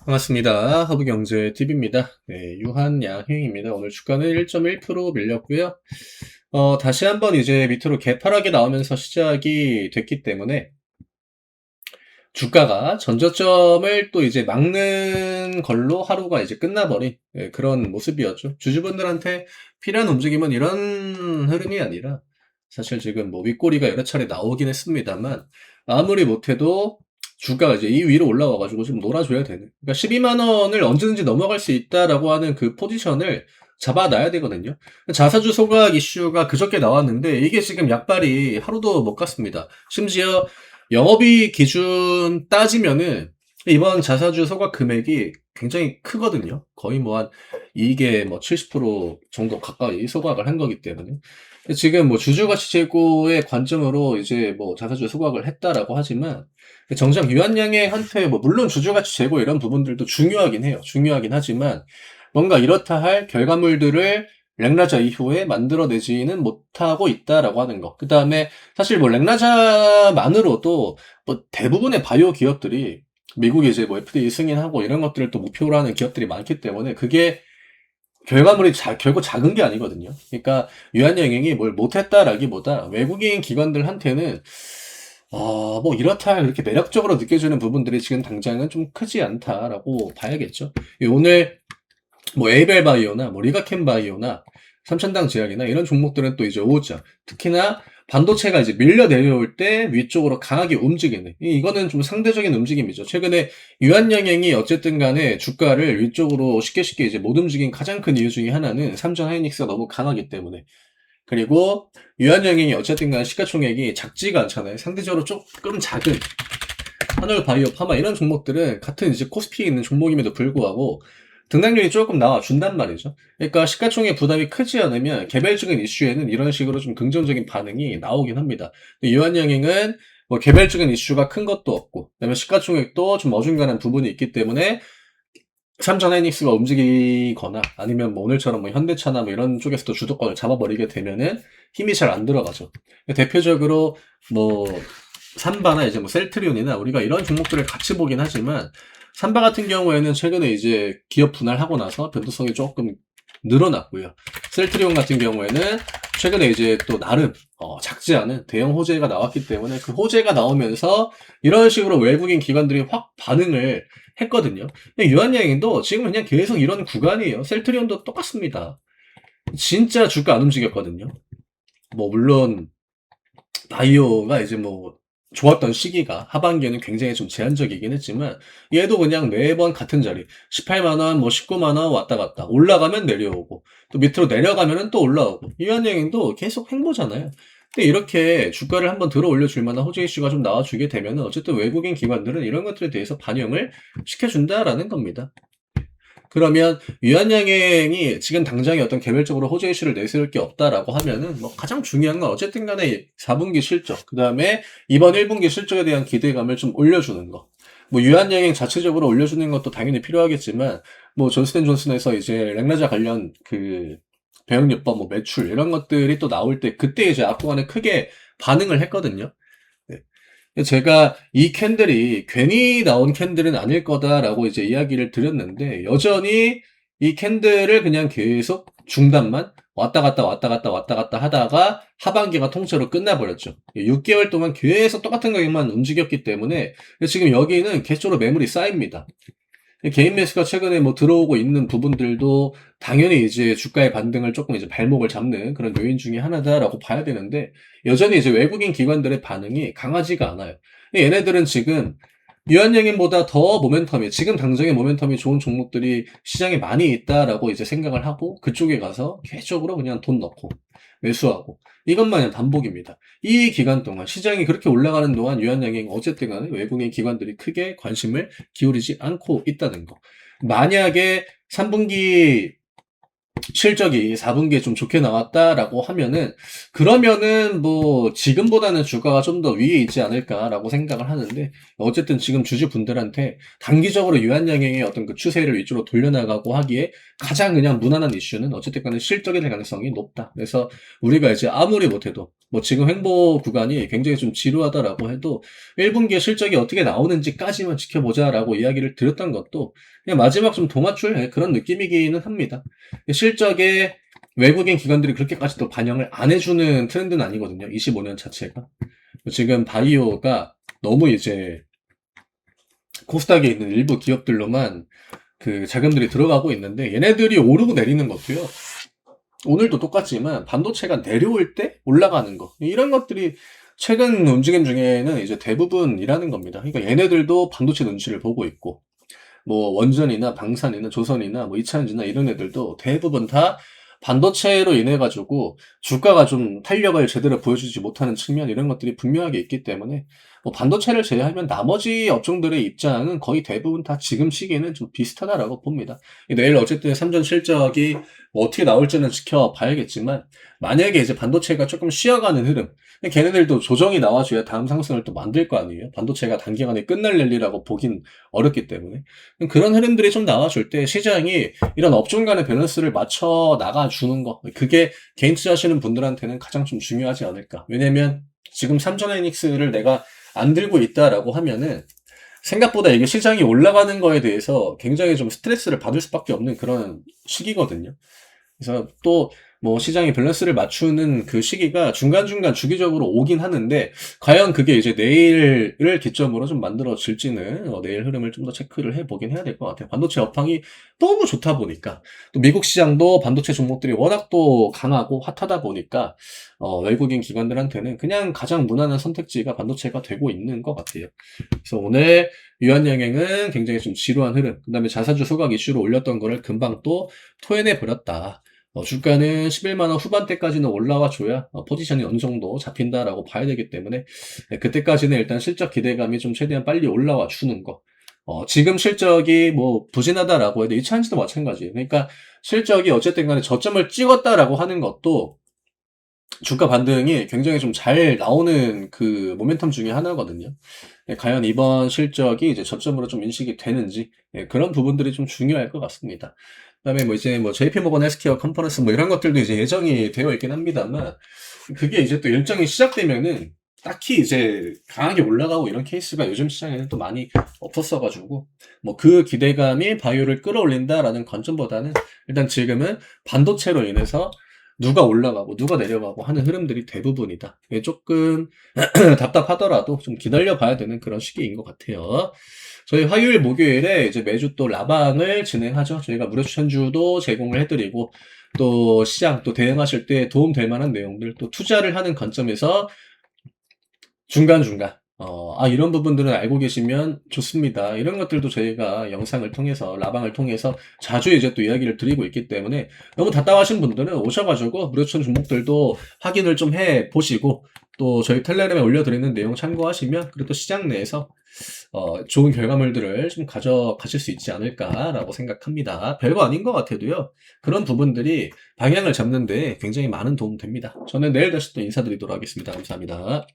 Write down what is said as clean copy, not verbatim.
반갑습니다. 허브경제TV입니다. 네, 유한양행입니다. 오늘 주가는 1.1% 밀렸고요. 다시 한번 이제 밑으로 개파락이 나오면서 시작이 됐기 때문에 주가가 전저점을 또 이제 막는 걸로 하루가 이제 끝나버린 그런 모습이었죠. 주주분들한테 필요한 움직임은 이런 흐름이 아니라 사실 지금 뭐 윗꼬리가 여러 차례 나오긴 했습니다만 아무리 못해도 주가가 이제 이 위로 올라와가지고 좀 놀아줘야 되는. 그러니까 12만 원을 언제든지 넘어갈 수 있다라고 하는 그 포지션을 잡아놔야 되거든요. 자사주 소각 이슈가 그저께 나왔는데 이게 지금 약발이 하루도 못 갔습니다. 심지어 영업이익 기준 따지면은 이번 자사주 소각 금액이 굉장히 크거든요. 거의 뭐 한 이익의 뭐 70% 정도 가까이 소각을 한 거기 때문에 지금 뭐 주주가치 제고의 관점으로 이제 뭐 자사주 소각을 했다라고 하지만 정작 유한양행한테 뭐 물론 주주가치 제고 이런 부분들도 중요하긴 해요. 중요하긴 하지만 뭔가 이렇다 할 결과물들을 랭라자 이후에 만들어내지는 못하고 있다라고 하는 거. 그 다음에 사실 뭐 랭라자만으로도 뭐 대부분의 바이오 기업들이 미국에 이제 뭐 FDA 승인하고 이런 것들을 또 목표로 하는 기업들이 많기 때문에 그게 결과물이 결국 작은 게 아니거든요. 그러니까 유한양행이 뭘 못했다라기보다 외국인 기관들한테는 뭐 이렇다 할 그렇게 매력적으로 느껴지는 부분들이 지금 당장은 좀 크지 않다라고 봐야겠죠. 오늘 뭐 에이벨 바이오나 뭐 리가켄 바이오나 삼천당 제약이나 이런 종목들은 또 이제 오죠. 특히나 반도체가 이제 밀려 내려올 때 위쪽으로 강하게 움직이는 이거는 좀 상대적인 움직임이죠. 최근에 유한양행이 어쨌든 간에 주가를 위쪽으로 쉽게 이제 못 움직인 가장 큰 이유 중에 하나는 삼성 하이닉스가 너무 강하기 때문에. 그리고 유한양행이 어쨌든 간에 시가총액이 작지가 않잖아요. 상대적으로 조금 작은 한올 바이오 파마 이런 종목들은 같은 이제 코스피에 있는 종목임에도 불구하고 등락률이 조금 나와준단 말이죠. 그러니까 시가총액 부담이 크지 않으면 개별적인 이슈에는 이런 식으로 좀 긍정적인 반응이 나오긴 합니다. 유한양행은 뭐 개별적인 이슈가 큰 것도 없고, 그다음에 시가총액도 좀 어중간한 부분이 있기 때문에 삼성 하이닉스가 움직이거나 아니면 뭐 오늘처럼 뭐 현대차나 뭐 이런 쪽에서도 주도권을 잡아버리게 되면은 힘이 잘 안 들어가죠. 대표적으로 뭐 삼바나 이제 뭐 셀트리온이나 우리가 이런 종목들을 같이 보긴 하지만 삼바 같은 경우에는 최근에 이제 기업 분할하고 나서 변동성이 조금 늘어났고요. 셀트리온 같은 경우에는 최근에 이제 또 나름 작지 않은 대형 호재가 나왔기 때문에 그 호재가 나오면서 이런 식으로 외국인 기관들이 확 반응을 했거든요. 유한양행도 지금 그냥 계속 이런 구간이에요. 셀트리온도 똑같습니다. 진짜 주가 안 움직였거든요. 뭐 물론 바이오가 이제 뭐 좋았던 시기가 하반기에는 굉장히 좀 제한적이긴 했지만 얘도 그냥 매번 같은 자리 18만 원, 뭐 19만 원 왔다 갔다 올라가면 내려오고 또 밑으로 내려가면은 또 올라오고 유한양행도 계속 횡보잖아요. 근데 이렇게 주가를 한번 들어 올려줄 만한 호재 이슈가 좀 나와주게 되면은 어쨌든 외국인 기관들은 이런 것들에 대해서 반영을 시켜준다라는 겁니다. 그러면 유한양행이 지금 당장에 어떤 개별적으로 호재 이슈를 내세울 게 없다라고 하면은 뭐 가장 중요한 건 어쨌든 간에 4분기 실적, 그 다음에 이번 1분기 실적에 대한 기대감을 좀 올려주는 거. 뭐 유한양행 자체적으로 올려주는 것도 당연히 필요하겠지만 뭐 존스앤존슨에서 이제 랭라자 관련 그 배영요법, 뭐 매출 이런 것들이 또 나올 때 그때 이제 앞구간에 크게 반응을 했거든요. 네. 제가 이 캔들이 괜히 나온 캔들은 아닐 거다라고 이제 이야기를 드렸는데 여전히 이 캔들을 그냥 계속 중단만 왔다 갔다 하다가 하반기가 통째로 끝나버렸죠. 6개월 동안 계속 똑같은 가격만 움직였기 때문에 지금 여기는 계속적으로 매물이 쌓입니다. 개인 매수가 최근에 뭐 들어오고 있는 부분들도 당연히 이제 주가의 반등을 조금 이제 발목을 잡는 그런 요인 중에 하나다라고 봐야 되는데 여전히 이제 외국인 기관들의 반응이 강하지가 않아요. 얘네들은 지금 유한양행보다 더 모멘텀이 지금 당장의 모멘텀이 좋은 종목들이 시장에 많이 있다라고 이제 생각을 하고 그쪽에 가서 계속적으로 그냥 돈 넣고 매수하고 이것만 그냥 반복입니다. 이 기간 동안 시장이 그렇게 올라가는 동안 유한양행 어쨌든 간에 외국인 기관들이 크게 관심을 기울이지 않고 있다는 거. 만약에 3분기 실적이 4분기에 좀 좋게 나왔다라고 하면은 그러면은 뭐 지금보다는 주가가 좀 더 위에 있지 않을까라고 생각을 하는데 어쨌든 지금 주주분들한테 단기적으로 유한양행의 어떤 그 추세를 위주로 돌려나가고 하기에 가장 그냥 무난한 이슈는 어쨌든 간에 실적이 될 가능성이 높다. 그래서 우리가 이제 아무리 못해도 뭐 지금 횡보 구간이 굉장히 좀 지루하다라고 해도 1분기에 실적이 어떻게 나오는지까지만 지켜보자라고 이야기를 드렸던 것도 그냥 마지막 좀 도마줄 그런 느낌이기는 합니다. 실적에 외국인 기관들이 그렇게까지 또 반영을 안 해주는 트렌드는 아니거든요. 25년 자체가. 지금 바이오가 너무 이제 코스닥에 있는 일부 기업들로만 그 자금들이 들어가고 있는데 얘네들이 오르고 내리는 것도요. 오늘도 똑같지만 반도체가 내려올 때 올라가는 거 이런 것들이 최근 움직임 중에는 이제 대부분이라는 겁니다. 그러니까 얘네들도 반도체 눈치를 보고 있고 뭐 원전이나 방산이나 조선이나 뭐 이차전지나 이런 애들도 대부분 다 반도체로 인해 가지고 주가가 좀 탄력을 제대로 보여주지 못하는 측면 이런 것들이 분명하게 있기 때문에 뭐 반도체를 제외하면 나머지 업종들의 입장은 거의 대부분 다 지금 시기에는 좀 비슷하다라고 봅니다. 내일 어쨌든 삼전 실적이 뭐 어떻게 나올지는 지켜봐야겠지만 만약에 이제 반도체가 조금 쉬어가는 흐름 걔네들도 조정이 나와줘야 다음 상승을 또 만들 거 아니에요. 반도체가 단기간에 끝날 랠리라고 보긴 어렵기 때문에 그런 흐름들이 좀 나와줄 때 시장이 이런 업종 간의 밸런스를 맞춰 나가주는 거 그게 개인 투자하시는 분들한테는 가장 좀 중요하지 않을까. 왜냐면 지금 삼성하이닉스를 내가 안 들고 있다라고 하면은 생각보다 이게 시장이 올라가는 거에 대해서 굉장히 좀 스트레스를 받을 수밖에 없는 그런 시기거든요. 그래서 또 뭐 시장이 밸런스를 맞추는 그 시기가 중간중간 주기적으로 오긴 하는데 과연 그게 이제 내일을 기점으로 좀 만들어질지는 내일 흐름을 좀 더 체크를 해보긴 해야 될 것 같아요. 반도체 업황이 너무 좋다 보니까 또 미국 시장도 반도체 종목들이 워낙 또 강하고 핫하다 보니까 외국인 기관들한테는 그냥 가장 무난한 선택지가 반도체가 되고 있는 것 같아요. 그래서 오늘 유한양행은 굉장히 좀 지루한 흐름, 그 다음에 자사주 소각 이슈로 올렸던 거를 금방 또 토해내 버렸다. 주가는 11만원 후반대까지는 올라와 줘야 포지션이 어느 정도 잡힌다라고 봐야 되기 때문에 그때까지는 일단 실적 기대감이 좀 최대한 빨리 올라와 주는 거. 지금 실적이 뭐 부진하다라고 해도 이차전지도 마찬가지예요. 그러니까 실적이 어쨌든 간에 저점을 찍었다라고 하는 것도 주가 반등이 굉장히 좀 잘 나오는 그 모멘텀 중에 하나거든요. 과연 이번 실적이 이제 저점으로 좀 인식이 되는지 그런 부분들이 좀 중요할 것 같습니다. 그다음에 뭐 이제 뭐 JP모건 헬스케어 컨퍼런스 뭐 이런 것들도 이제 예정이 되어 있긴 합니다만 그게 이제 또 일정이 시작되면은 딱히 이제 강하게 올라가고 이런 케이스가 요즘 시장에는 또 많이 없었어가지고 뭐 그 기대감이 바이오를 끌어올린다라는 관점보다는 일단 지금은 반도체로 인해서 누가 올라가고 누가 내려가고 하는 흐름들이 대부분이다. 이게 조금 답답하더라도 좀 기다려 봐야 되는 그런 시기인 것 같아요. 저희 화요일, 목요일에 이제 매주 또 라방을 진행하죠. 저희가 무료 추천주도 제공을 해드리고 또 시장 또 대응하실 때 도움 될 만한 내용들 또 투자를 하는 관점에서 중간중간 이런 부분들은 알고 계시면 좋습니다. 이런 것들도 저희가 영상을 통해서 라방을 통해서 자주 이제 또 이야기를 드리고 있기 때문에 너무 답답하신 분들은 오셔가지고 무료 추천 종목들도 확인을 좀 해 보시고 또 저희 텔레그램에 올려드리는 내용 참고하시면 그리고 또 시장 내에서 좋은 결과물들을 좀 가져가실 수 있지 않을까라고 생각합니다. 별거 아닌 것 같아도요. 그런 부분들이 방향을 잡는데 굉장히 많은 도움 됩니다. 저는 내일 다시 또 인사드리도록 하겠습니다. 감사합니다.